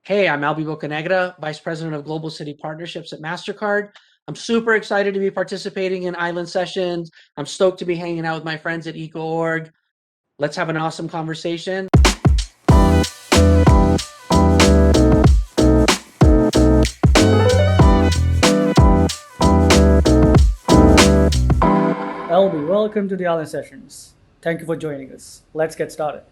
Hey, I'm Alby Bocanegra, Vice President of Global City Partnerships at Mastercard. I'm super excited to be participating in Island Sessions. I'm stoked to be hanging out with my friends at EcoOrg. Let's have an awesome conversation. Alby, welcome to the Allen Sessions. Thank you for joining us. Let's get started.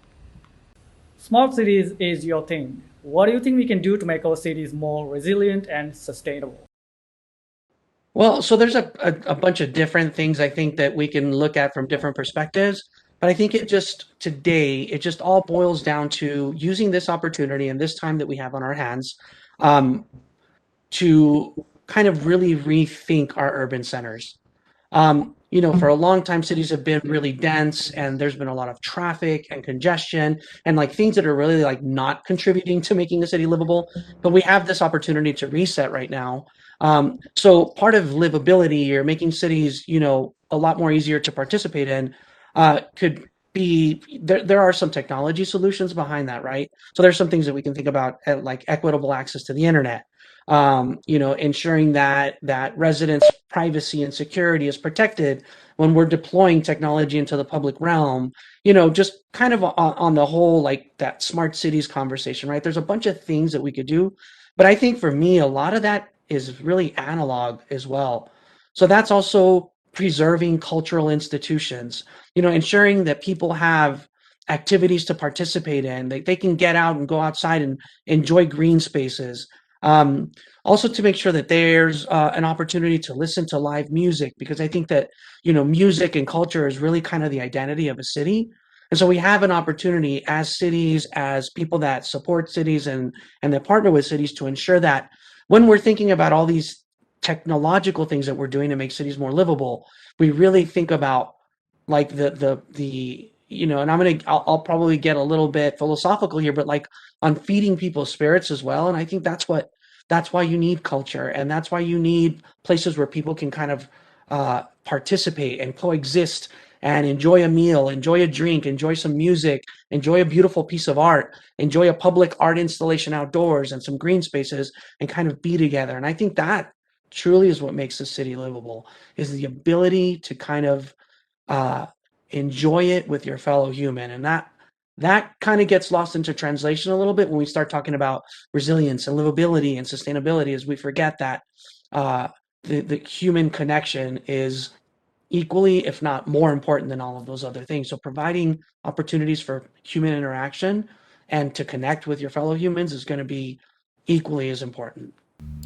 Smart cities is your thing. What do you think we can do to make our cities more resilient and sustainable? Well, so there's a bunch of different things I think that we can look at from different perspectives. But I think it just all boils down to using this opportunity and this time that we have on our hands um, to kind of really rethink our urban centers. For a long time, cities have been really dense and there's been a lot of traffic and congestion and like things that are really like not contributing to making the city livable. But we have this opportunity to reset right now. So part of livability or making cities, a lot more easier to participate in, could be there are some technology solutions behind that, right? So there's some things that we can think about like equitable access to the internet, ensuring that residents' privacy and security is protected when we're deploying technology into the public realm. Just kind of on the whole, like that smart cities conversation, right? There's a bunch of things that we could do, but I think for me, a lot of that is really analog as well. So that's also preserving cultural institutions, ensuring that people have activities to participate in, they can get out and go outside and enjoy green spaces. Um, Also to make sure that there's an opportunity to listen to live music, because I think that, music and culture is really kind of the identity of a city. And so we have an opportunity as cities, as people that support cities and that partner with cities to ensure that when we're thinking about all these technological things that we're doing to make cities more livable, we really think about like and I'll probably get a little bit philosophical here, but like on feeding people's spirits as well. And I think that's why you need culture, and that's why you need places where people can kind of participate and coexist and enjoy a meal, enjoy a drink, enjoy some music, enjoy a beautiful piece of art, enjoy a public art installation outdoors and some green spaces, and kind of be together. And I think that truly is what makes the city livable, is the ability to kind of uh, enjoy it with your fellow human. And that kind of gets lost into translation a little bit when we start talking about resilience and livability and sustainability, as we forget that uh, the human connection is equally, if not more important than all of those other things. So providing opportunities for human interaction and to connect with your fellow humans is going to be equally as important.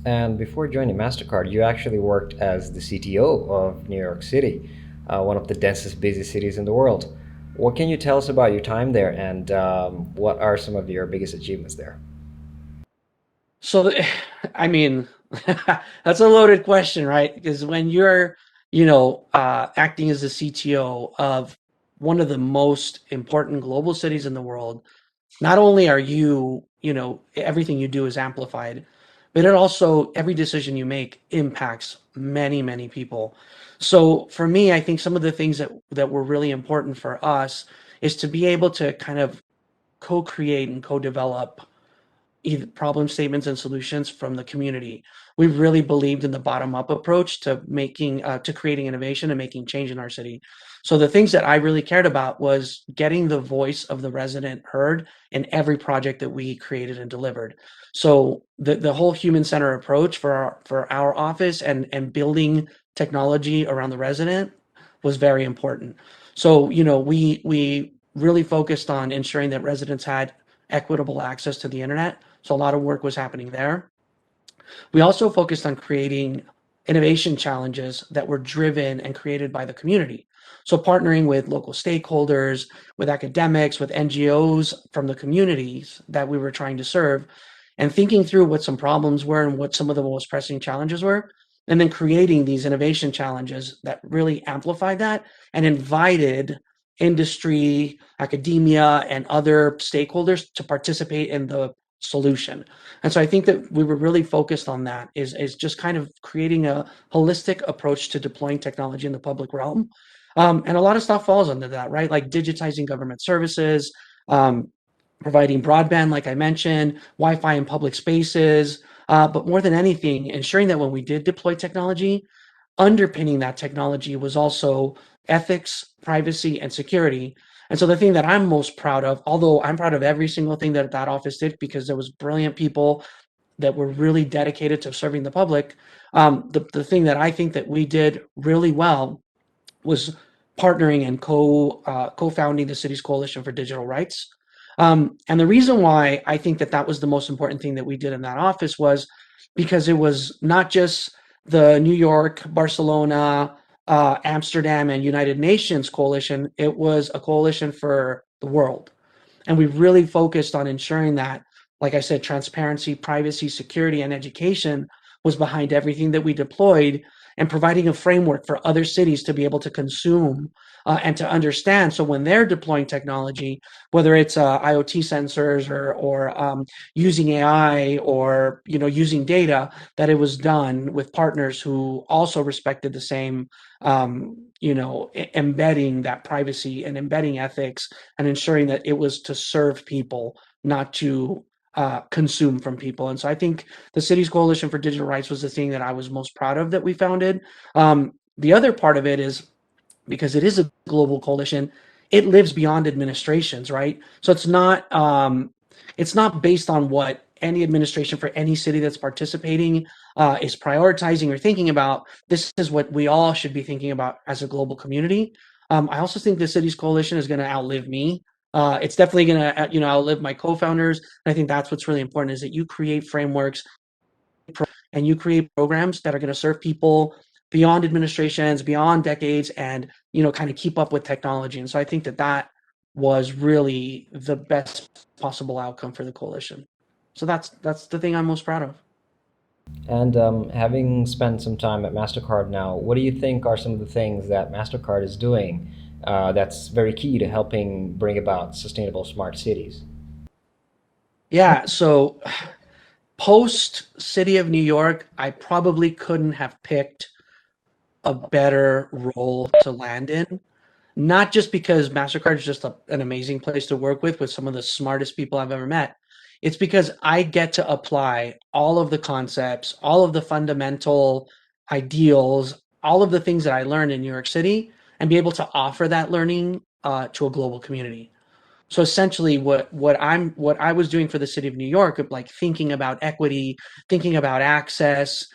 And before joining MasterCard, you actually worked as the CTO of New York City, one of the densest, busiest cities in the world. What can you tell us about your time there, and what are some of your biggest achievements there? So, I mean, that's a loaded question, right? Because when you're, acting as the CTO of one of the most important global cities in the world, not only are you, everything you do is amplified, but it also, every decision you make impacts many, many people. So for me, I think some of the things that were really important for us is to be able to kind of co-create and co-develop either problem statements and solutions from the community. We've really believed in the bottom up approach to to creating innovation and making change in our city. So the things that I really cared about was getting the voice of the resident heard in every project that we created and delivered. So the whole human center approach for our office and building technology around the resident was very important. So, we really focused on ensuring that residents had equitable access to the internet. So a lot of work was happening there. We also focused on creating innovation challenges that were driven and created by the community. So partnering with local stakeholders, with academics, with NGOs from the communities that we were trying to serve, and thinking through what some problems were and what some of the most pressing challenges were, and then creating these innovation challenges that really amplified that and invited industry, academia, and other stakeholders to participate in the solution. And so I think that we were really focused on that, is just kind of creating a holistic approach to deploying technology in the public realm. And a lot of stuff falls under that, right? Like digitizing government services, um, providing broadband, like I mentioned, Wi-Fi in public spaces, but more than anything, ensuring that when we did deploy technology, underpinning that technology was also ethics, privacy, and security. And so the thing that I'm most proud of, although I'm proud of every single thing that that office did because there was brilliant people that were really dedicated to serving the public, the thing that I think that we did really well was partnering and co-founding the city's coalition for digital rights. And the reason why I think that that was the most important thing that we did in that office was because it was not just the New York, Barcelona, Amsterdam, and United Nations coalition. It was a coalition for the world. And we really focused on ensuring that, like I said, transparency, privacy, security, and education was behind everything that we deployed and providing a framework for other cities to be able to consume and to understand. So when they're deploying technology, whether it's IoT sensors or using AI or using data, that it was done with partners who also respected the same embedding that privacy and embedding ethics and ensuring that it was to serve people, not to consume from people. And so I think the city's coalition for digital rights was the thing that I was most proud of that we founded. The other part of it is because it is a global coalition, it lives beyond administrations, right? So it's not based on what any administration for any city that's participating is prioritizing or thinking about. This is what we all should be thinking about as a global community. I also think the city's coalition is going to outlive me. It's definitely going to, outlive my co-founders. And I think that's what's really important is that you create frameworks and you create programs that are going to serve people beyond administrations, beyond decades, and kind of keep up with technology. And so I think that that was really the best possible outcome for the coalition. So that's the thing I'm most proud of. And having spent some time at Mastercard now, what do you think are some of the things that Mastercard is doing that's very key to helping bring about sustainable smart cities? Yeah. So post City of New York, I probably couldn't have picked a better role to land in. Not just because Mastercard is just an amazing place to work with some of the smartest people I've ever met. It's because I get to apply all of the concepts, all of the fundamental ideals, all of the things that I learned in New York City, and be able to offer that learning to a global community. So essentially, what I was doing for the city of New York, of like thinking about equity, thinking about access,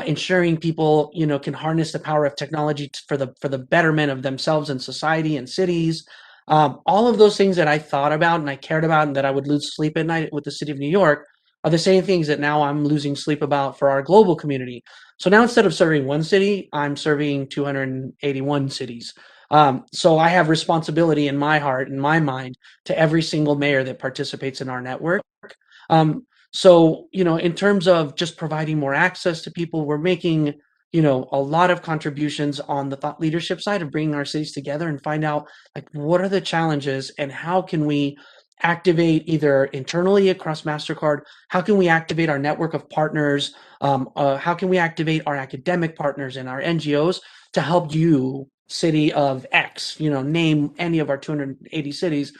ensuring people can harness the power of technology for the betterment of themselves and society and cities. All of those things that I thought about and I cared about and that I would lose sleep at night with the city of New York are the same things that now I'm losing sleep about for our global community. So now instead of serving one city, I'm serving 281 cities. So I have responsibility in my heart, in my mind, to every single mayor that participates in our network. So, in terms of just providing more access to people, we're making, a lot of contributions on the thought leadership side of bringing our cities together and find out like what are the challenges and how can we activate either internally across Mastercard, how can we activate our network of partners, how can we activate our academic partners and our NGOs to help you, city of X, name any of our 280 cities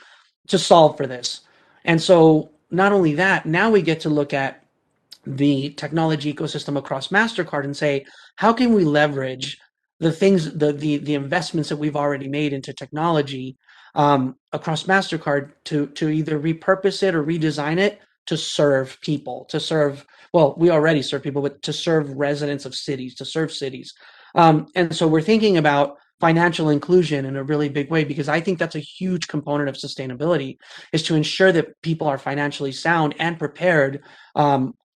to solve for this. And so not only that, now we get to look at the technology ecosystem across Mastercard and say, how can we leverage the things, the investments that we've already made into technology across Mastercard to either repurpose it or redesign it to serve people, to serve, well, we already serve people, but to serve residents of cities, to serve cities. And so we're thinking about financial inclusion in a really big way because I think that's a huge component of sustainability is to ensure that people are financially sound and prepared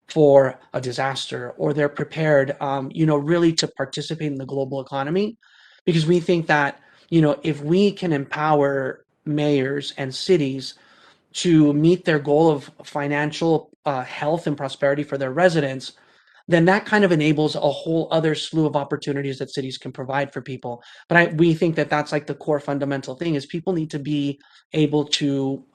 for a disaster, or they're prepared, really to participate in the global economy, because we think that, if we can empower mayors and cities to meet their goal of financial health and prosperity for their residents, then that kind of enables a whole other slew of opportunities that cities can provide for people. But we think that that's like the core fundamental thing is people need to be able to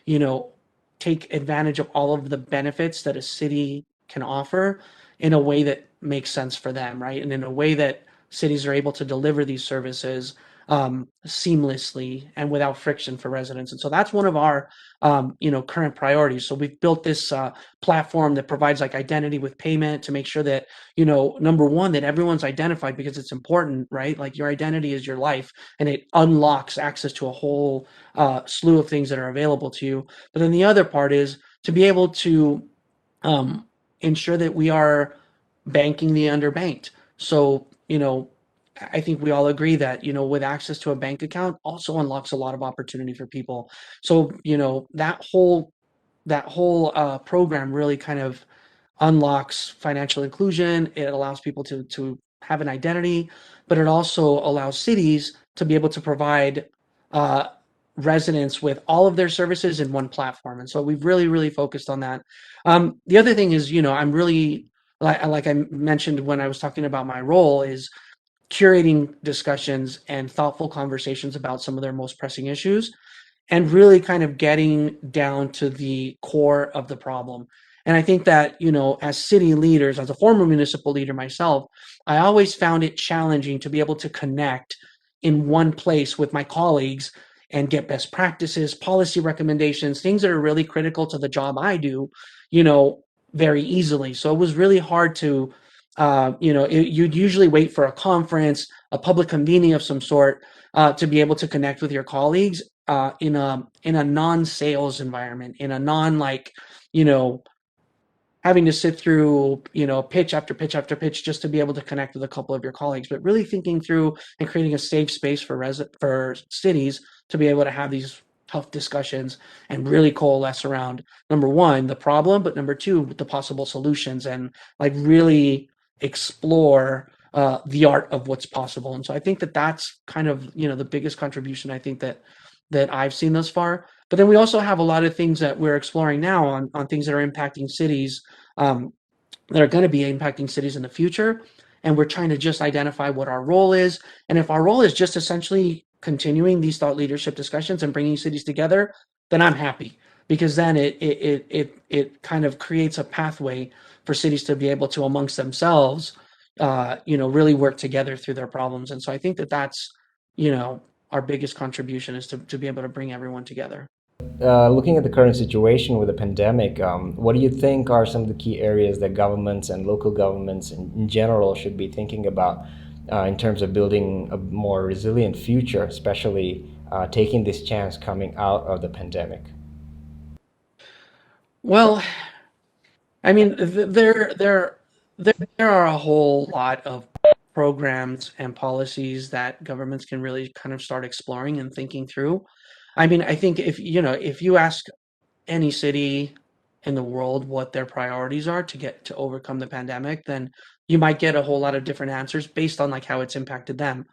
you know, take advantage of all of the benefits that a city can offer in a way that makes sense for them, right? And in a way that cities are able to deliver these services seamlessly and without friction for residents. And so that's one of our current priorities. So we've built this platform that provides like identity with payment to make sure that, number one, that everyone's identified because it's important, right? Like your identity is your life, and it unlocks access to a whole slew of things that are available to you. But then the other part is to be able to um, ensure that we are banking the underbanked. So, I think we all agree that, with access to a bank account also unlocks a lot of opportunity for people. So, that whole program really kind of unlocks financial inclusion. It allows people to have an identity, but it also allows cities to be able to provide uh, residents with all of their services in one platform. And so we've really, really focused on that. The other thing is, I'm really like I mentioned when I was talking about my role is curating discussions and thoughtful conversations about some of their most pressing issues and really kind of getting down to the core of the problem. And I think that, as city leaders, as a former municipal leader myself, I always found it challenging to be able to connect in one place with my colleagues and get best practices, policy recommendations, things that are really critical to the job I do, you know, very easily. So it was really hard to, you'd usually wait for a conference, a public convening of some sort, to be able to connect with your colleagues in a non-sales environment, in a non like, you know, having to sit through, pitch after pitch after pitch just to be able to connect with a couple of your colleagues, but really thinking through and creating a safe space for cities to be able to have these tough discussions and really coalesce around number one, the problem, but number two, the possible solutions and like really explore the art of what's possible. And so I think that that's kind of, the biggest contribution I think that I've seen thus far. But then we also have a lot of things that we're exploring now on things that are impacting cities, um, that are going to be impacting cities in the future. And we're trying to just identify what our role is. And if our role is just essentially continuing these thought leadership discussions and bringing cities together, then I'm happy because then it kind of creates a pathway for cities to be able to amongst themselves, really work together through their problems. And so I think that that's, you know, our biggest contribution is to be able to bring everyone together. Looking at the current situation with the pandemic, what do you think are some of the key areas that governments and local governments in general should be thinking about in terms of building a more resilient future, especially taking this chance coming out of the pandemic? Well, I mean, there are a whole lot of programs and policies that governments can really kind of start exploring and thinking through. I mean, I think if you ask any city in the world what their priorities are to overcome the pandemic, then you might get a whole lot of different answers based on like how it's impacted them.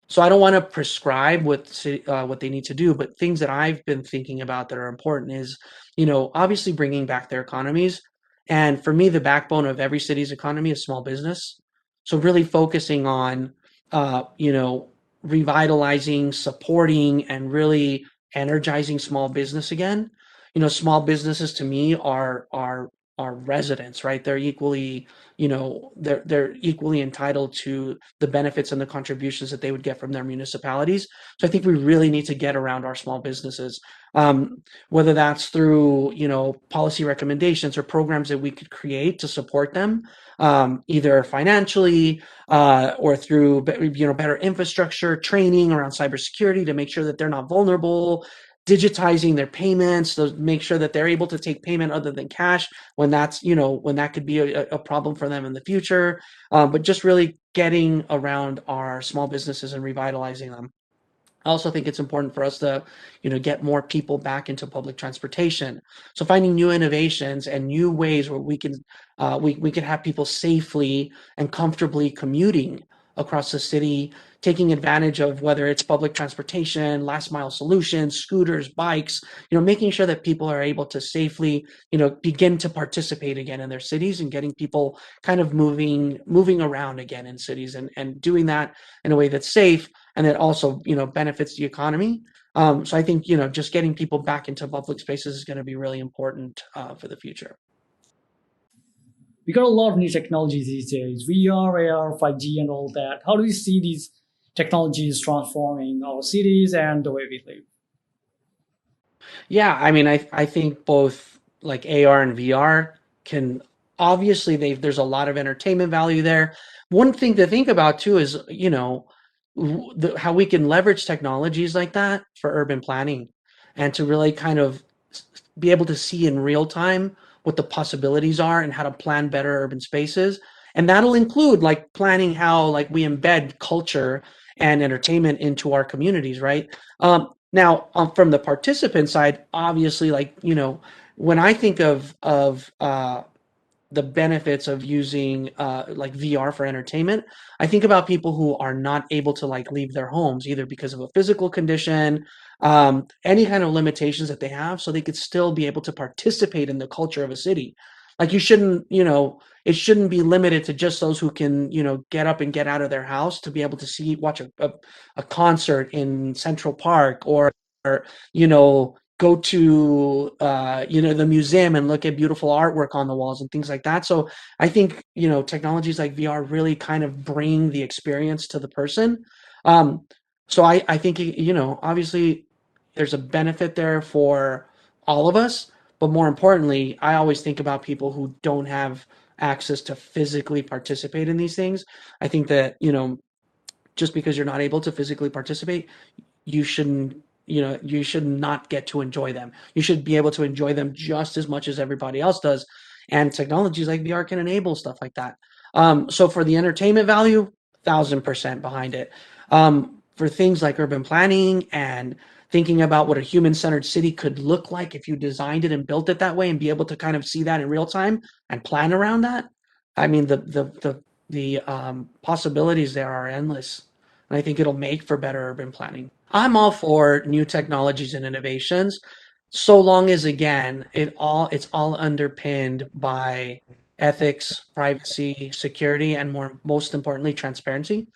So I don't want to prescribe what they need to do, but things that I've been thinking about that are important is, obviously bringing back their economies. And for me, the backbone of every city's economy is small business. So really focusing on, uh, you know, revitalizing, supporting, and really energizing small business again. Small businesses to me are residents, right? They're equally entitled to the benefits and the contributions that they would get from their municipalities. So I think we really need to get around our small businesses, whether that's through, policy recommendations or programs that we could create to support them, either financially, or through, better infrastructure, training around cybersecurity to make sure that they're not vulnerable, digitizing their payments to make sure that they're able to take payment other than cash when that could be a problem for them in the future. But just really getting around our small businesses and revitalizing them. I also think it's important for us to, get more people back into public transportation. So finding new innovations and new ways where we can have people safely and comfortably commuting across the city, taking advantage of whether it's public transportation, last mile solutions, scooters, bikes, making sure that people are able to safely, begin to participate again in their cities and getting people kind of moving around again in cities and doing that in a way that's safe and that also benefits the economy. So I think just getting people back into public spaces is going to be really important for the future. We got a lot of new technologies these days: VR, AR, 5G, and all that. How do you see these technology is transforming our cities and the way we live. Yeah, I mean, I think both like AR and VR can obviously there's a lot of entertainment value there. One thing to think about too is, how we can leverage technologies like that for urban planning and to really kind of be able to see in real time what the possibilities are and how to plan better urban spaces. And that'll include like planning how like we embed culture and entertainment into our communities, right? Now, from the participant side, obviously, like when I think of the benefits of using like VR for entertainment, I think about people who are not able to like leave their homes either because of a physical condition, any kind of limitations that they have, so they could still be able to participate in the culture of a city. Like it shouldn't be limited to just those who can, get up and get out of their house to be able to watch a concert in Central Park or go to the museum and look at beautiful artwork on the walls and things like that. So I think technologies like VR really kind of bring the experience to the person. Um, so I think obviously there's a benefit there for all of us, but more importantly, I always think about people who don't have access to physically participate in these things. I think that just because you're not able to physically participate, you shouldn't you should not get to enjoy them. You should be able to enjoy them just as much as everybody else does, and technologies like VR can enable stuff like that. So for the entertainment value, 1,000% behind it. For things like urban planning and thinking about what a human-centered city could look like if you designed it and built it that way and be able to kind of see that in real time and plan around that, I mean the possibilities there are endless, and I think it'll make for better urban planning. I'm all for new technologies and innovations, so long as again it's all underpinned by ethics, privacy, security, and most importantly, transparency.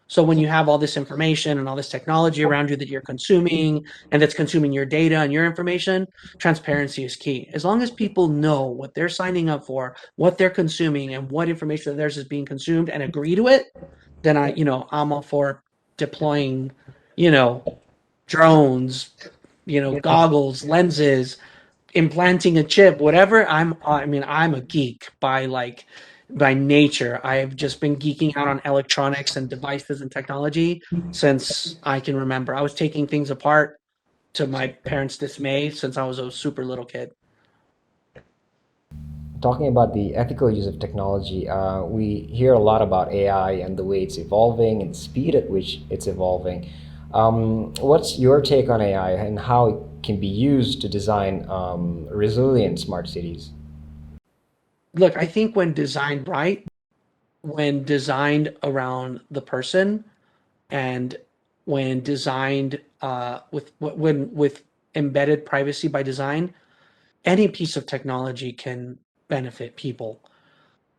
So when you have all this information and all this technology around you that you're consuming and that's consuming your data and your information, transparency is key. As long as people know what they're signing up for, what they're consuming, and what information of theirs is being consumed and agree to it, then I'm all for deploying, you know, drones, goggles, lenses, implanting a chip, whatever. I'm a geek by nature. I've just been geeking out on electronics and devices and technology since I can remember. I was taking things apart to my parents' dismay since I was a super little kid. Talking about the ethical use of technology, we hear a lot about AI and the way it's evolving and the speed at which it's evolving. What's your take on AI and how it can be used to design resilient smart cities? Look, I think when designed right, when designed around the person, and when designed with embedded privacy by design, any piece of technology can benefit people.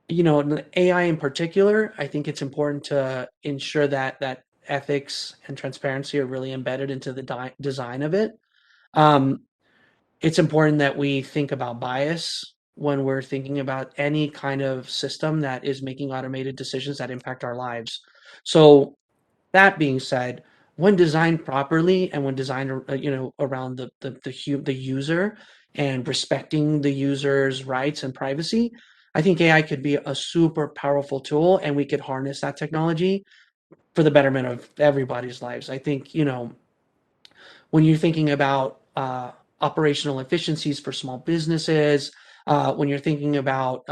AI in particular, I think it's important to ensure that ethics and transparency are really embedded into the design of it. Um, it's important that we think about bias when we're thinking about any kind of system that is making automated decisions that impact our lives. So that being said, when designed properly and when designed, around the user and respecting the user's rights and privacy, I think AI could be a super powerful tool, and we could harness that technology for the betterment of everybody's lives. I think, when you're thinking about operational efficiencies for small businesses, when you're thinking about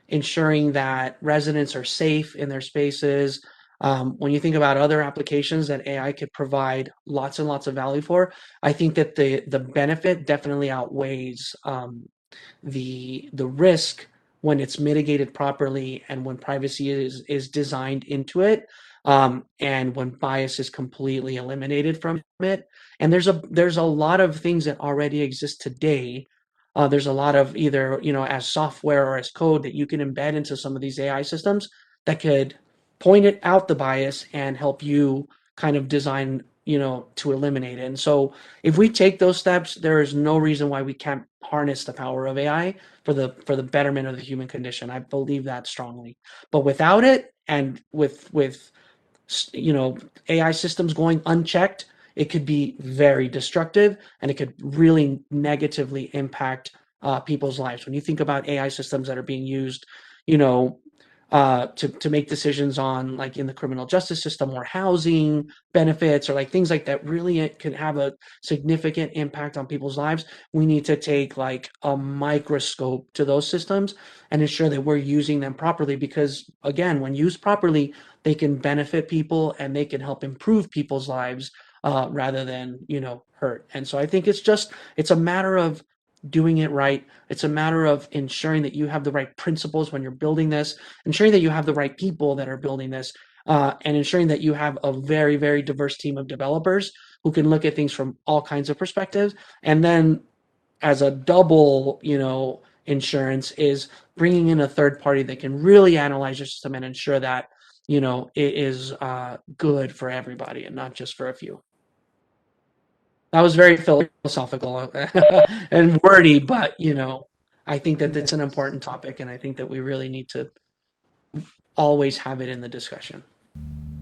ensuring that residents are safe in their spaces, when you think about other applications that AI could provide lots and lots of value for, I think that the benefit definitely outweighs the risk when it's mitigated properly and when privacy is designed into it, and when bias is completely eliminated from it. And there's a lot of things that already exist today. There's a lot of either as software or as code that you can embed into some of these AI systems that could point it out the bias and help you kind of design to eliminate it. And so if we take those steps, there is no reason why we can't harness the power of AI for the betterment of the human condition. I believe that strongly. But without it, and with you know, AI systems going unchecked, it could be very destructive and it could really negatively impact people's lives. When you think about AI systems that are being used, you know, to make decisions on like in the criminal justice system or housing benefits or like things like that, really it can have a significant impact on people's lives. We need to take like a microscope to those systems and ensure that we're using them properly because again, when used properly, they can benefit people and they can help improve people's lives rather than hurt. And so I think it's a matter of doing it right. It's a matter of ensuring that you have the right principles when you're building this, ensuring that you have the right people that are building this, and ensuring that you have a very, very diverse team of developers who can look at things from all kinds of perspectives. And then as a double, insurance is bringing in a third party that can really analyze your system and ensure that, it is good for everybody and not just for a few. That was very philosophical and wordy, but, I think that it's an important topic and I think that we really need to always have it in the discussion.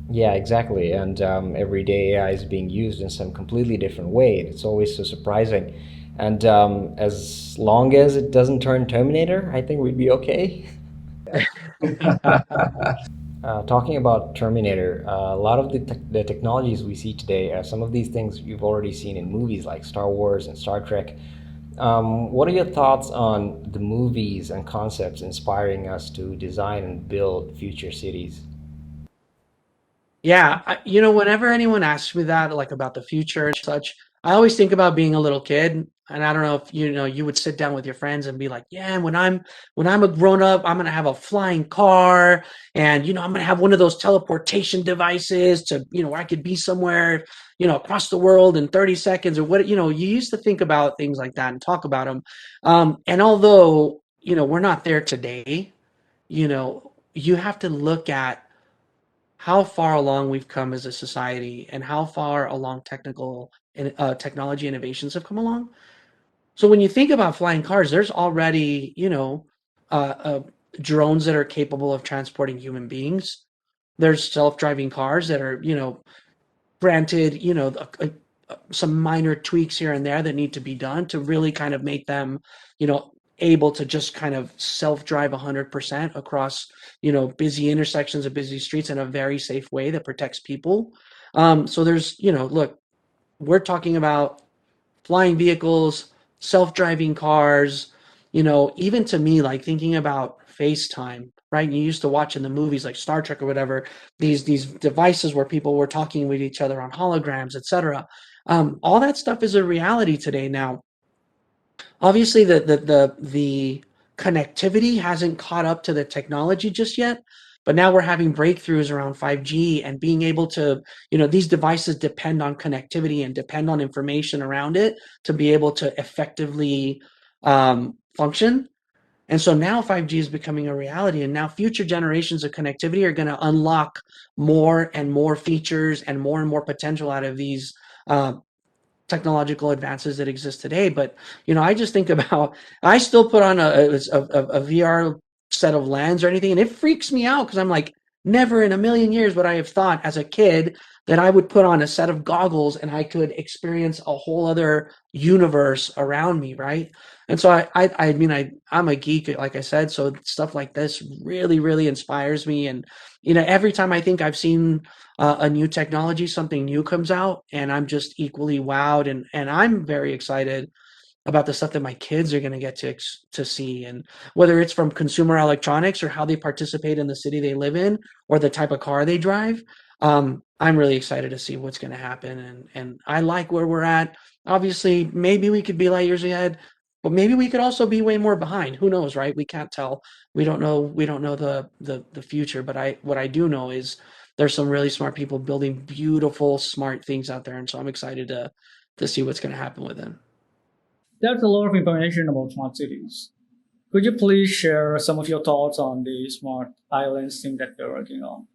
Yeah, exactly. And every day AI is being used in some completely different way. It's always so surprising. And as long as it doesn't turn Terminator, I think we'd be okay. Talking about Terminator, a lot of the technologies we see today, some of these things you've already seen in movies like Star Wars and Star Trek. What are your thoughts on the movies and concepts inspiring us to design and build future cities? Yeah, whenever anyone asks me that, like about the future and such, I always think about being a little kid. And I don't know if you would sit down with your friends and be like, "Yeah, when I'm a grown up, I'm gonna have a flying car, and I'm gonna have one of those teleportation devices to where I could be somewhere across the world in 30 seconds or what." You used to think about things like that and talk about them. And although we're not there today, you have to look at how far along we've come as a society and how far along technology innovations have come along. So when you think about flying cars, there's already, drones that are capable of transporting human beings. There's self-driving cars that are, granted, some minor tweaks here and there that need to be done to really kind of make them, able to just kind of self-drive 100% across, busy intersections of busy streets in a very safe way that protects people. So there's, look, we're talking about flying vehicles, self-driving cars, even to me, like thinking about FaceTime, right? You used to watch in the movies like Star Trek or whatever, these devices where people were talking with each other on holograms, etc. All that stuff is a reality today now. Obviously, the connectivity hasn't caught up to the technology just yet, but now we're having breakthroughs around 5G and being able to, these devices depend on connectivity and depend on information around it to be able to effectively function. And so now 5G is becoming a reality, and now future generations of connectivity are going to unlock more and more features and more potential out of these uh, technological advances that exist today. But I just think about I still put on a VR set of lens or anything, and it freaks me out because I'm like, never in a million years would I have thought as a kid that I would put on a set of goggles and I could experience a whole other universe around me, right? And so I mean I'm a geek, like I said, so stuff like this really, really inspires me. And every time I think I've seen a new technology, something new comes out, and I'm just equally wowed, and I'm very excited about the stuff that my kids are going to get to see, and whether it's from consumer electronics or how they participate in the city they live in or the type of car they drive. I'm really excited to see what's going to happen, and I like where we're at. Obviously, maybe we could be light years ahead, but maybe we could also be way more behind. Who knows, right? We can't tell. We don't know the future, but I what I do know is there's some really smart people building beautiful, smart things out there, and so I'm excited to see what's going to happen with them. That's a lot of information about smart cities. Could you please share some of your thoughts on the smart islands thing that we're working on?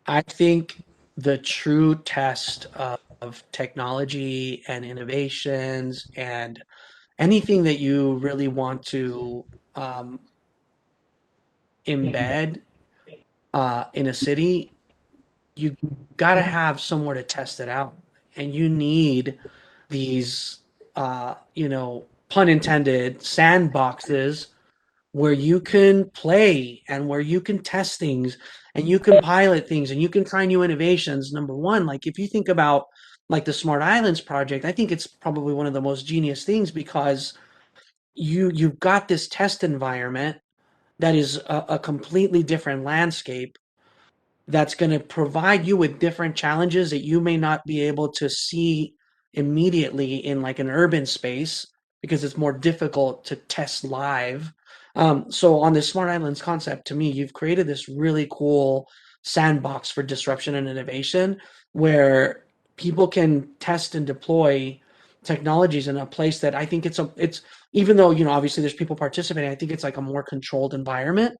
I think the true test of technology and innovations and anything that you really want to um, embed in a city you got to have somewhere to test it out, and you need these, pun intended, sandboxes where you can play and where you can test things and you can pilot things and you can try new innovations. Number one, like if you think about like the Smart Islands project, I think it's probably one of the most genius things because you've got this test environment that is a completely different landscape that's going to provide you with different challenges that you may not be able to see immediately in like an urban space because it's more difficult to test live. So on this Smart Islands concept, to me, you've created this really cool sandbox for disruption and innovation where people can test and deploy technologies in a place that I think it's even though, obviously there's people participating, I think it's like a more controlled environment.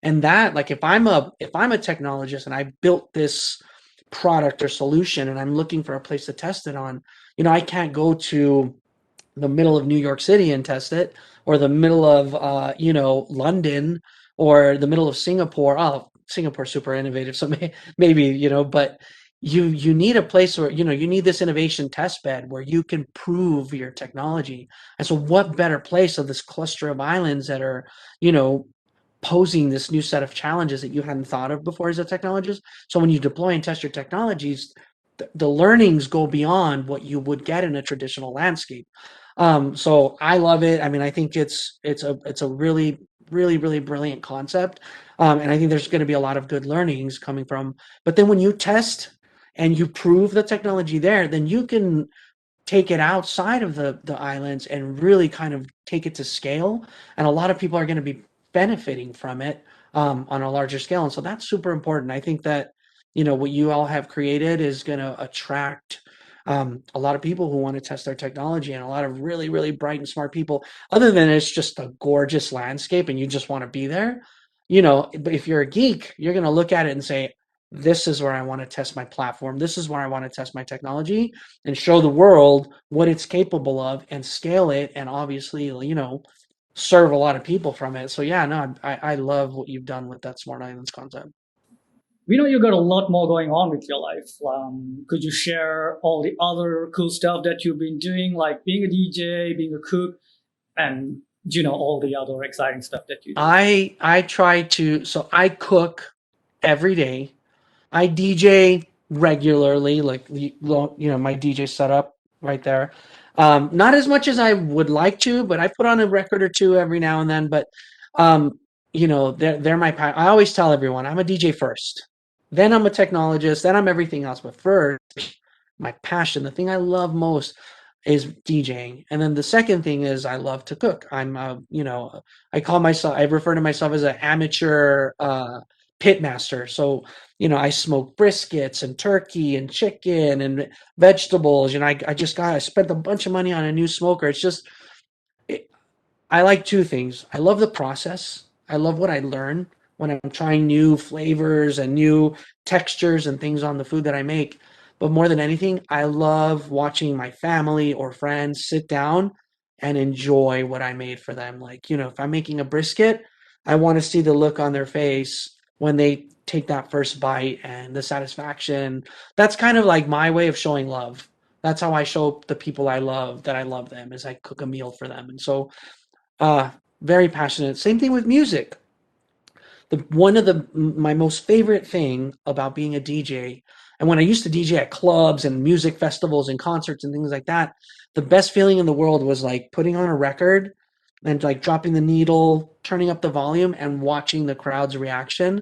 And that, like, if I'm a technologist and I built this product or solution and I'm looking for a place to test it on, I can't go to the middle of New York City and test it, or the middle of London, or the middle of Singapore. Oh, Singapore's super innovative, so maybe but you need a place where you need this innovation test bed where you can prove your technology. And so, what better place of this cluster of islands that are you know posing this new set of challenges that you hadn't thought of before as a technologist. So when you deploy and test your technologies, the learnings go beyond what you would get in a traditional landscape. So I love it. I mean, I think it's a really really brilliant concept, and I think there's going to be a lot of good learnings coming from. But then when you test and you prove the technology there, then you can take it outside of the islands and really kind of take it to scale. And a lot of people are going to be benefiting from it on a larger scale. And so that's super important. I think that, what you all have created is going to attract a lot of people who want to test their technology and a lot of really, really bright and smart people, other than it's just a gorgeous landscape and you just want to be there. But if you're a geek, you're going to look at it and say, this is where I want to test my platform. This is where I want to test my technology and show the world what it's capable of and scale it and obviously, serve a lot of people from it. So yeah, no, I love what you've done with that Smart Islands concept. We know you got a lot more going on with your life. Could you share all the other cool stuff that you've been doing, like being a DJ, being a cook, and all the other exciting stuff that you do? I try to, so I cook every day. I DJ regularly, like my DJ setup right there. Not as much as I would like to, but I put on a record or two every now and then. But they're my. I always tell everyone I'm a DJ first, then I'm a technologist, then I'm everything else. But first, my passion, the thing I love most, is DJing, and then the second thing is I love to cook. I refer to myself as an amateur pit master. So I smoke briskets and turkey and chicken and vegetables. I spent a bunch of money on a new smoker. It's just it, I like two things. I love the process. I love what I learn when I'm trying new flavors and new textures and things on the food that I make. But more than anything, I love watching my family or friends sit down and enjoy what I made for them. Like, if I'm making a brisket, I want to see the look on their face when they take that first bite and the satisfaction. That's kind of like my way of showing love. That's how I show the people I love that I love them, is I cook a meal for them. And so uh, very passionate. Same thing with music. One of my most favorite thing about being a DJ, and when I used to DJ at clubs and music festivals and concerts and things like that, the best feeling in the world was like putting on a record and like dropping the needle, turning up the volume, and watching the crowd's reaction.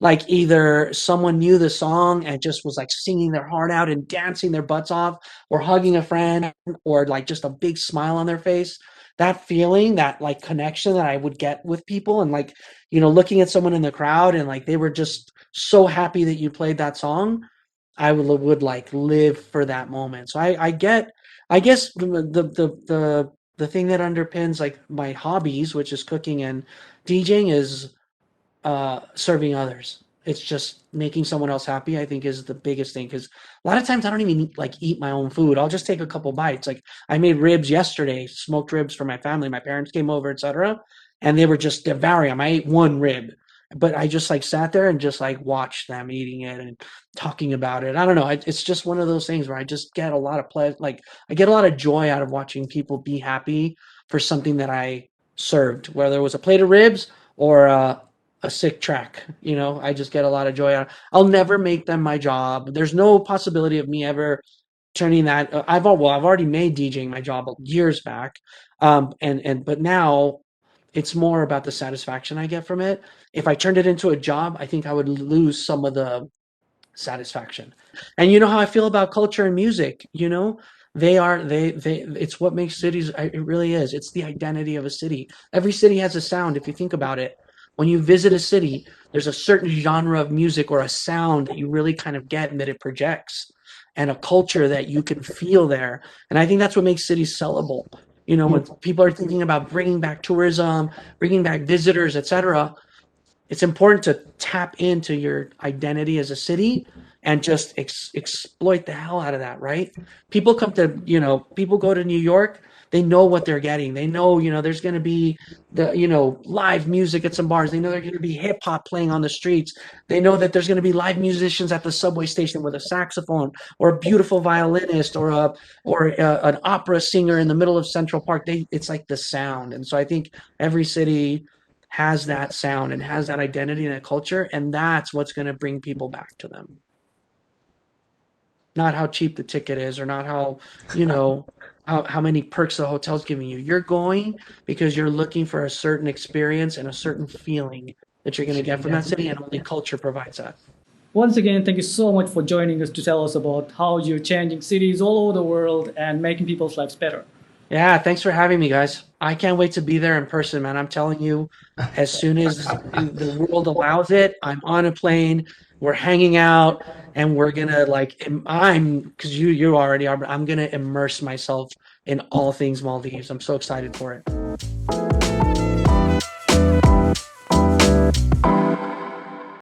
Like either someone knew the song and just was like singing their heart out and dancing their butts off, or hugging a friend, or like just a big smile on their face. That feeling, that like connection that I would get with people, and like looking at someone in the crowd and like they were just so happy that you played that song. I would like live for that moment. So I guess the thing that underpins like my hobbies, which is cooking and DJing, is serving others. It's just making someone else happy, I think, is the biggest thing. Because a lot of times I don't even like eat my own food. I'll just take a couple bites. Like I made ribs yesterday, smoked ribs for my family. My parents came over, etc., and they were just devouring them. I ate one rib, but I just like sat there and just like watched them eating it and talking about it. I don't know. It's just one of those things where I just get a lot of pleasure. Like I get a lot of joy out of watching people be happy for something that I served, whether it was a plate of ribs or a sick track. I just get a lot of joy out. I'll never make them my job. There's no possibility of me ever turning that. I've already made DJing my job years back, but now it's more about the satisfaction I get from it. If I turned it into a job, I think I would lose some of the satisfaction. And you know how I feel about culture and music, it's what makes cities, it really is. It's the identity of a city. Every city has a sound if you think about it. When you visit a city, there's a certain genre of music or a sound that you really kind of get and that it projects and a culture that you can feel there. And I think that's what makes cities sellable. When people are thinking about bringing back tourism, bringing back visitors, etc., it's important to tap into your identity as a city and just exploit the hell out of that, right? People go to New York, they know what they're getting. They know, there's going to be live music at some bars. They know there's going to be hip hop playing on the streets. They know that there's going to be live musicians at the subway station with a saxophone or a beautiful violinist or an opera singer in the middle of Central Park. It's like the sound. And so I think every city has that sound and has that identity and that culture, and that's what's going to bring people back to them. Not how cheap the ticket is or not how, how many perks the hotel's giving you. You're going because you're looking for a certain experience and a certain feeling that you're going to get from that city, and only culture provides that. Once again, thank you so much for joining us to tell us about how you're changing cities all over the world and making people's lives better. Yeah, thanks for having me, guys. I can't wait to be there in person, man. I'm telling you, as soon as the world allows it, I'm on a plane, we're hanging out, and we're gonna because you already are, but I'm gonna immerse myself in all things Maldives. I'm so excited for it.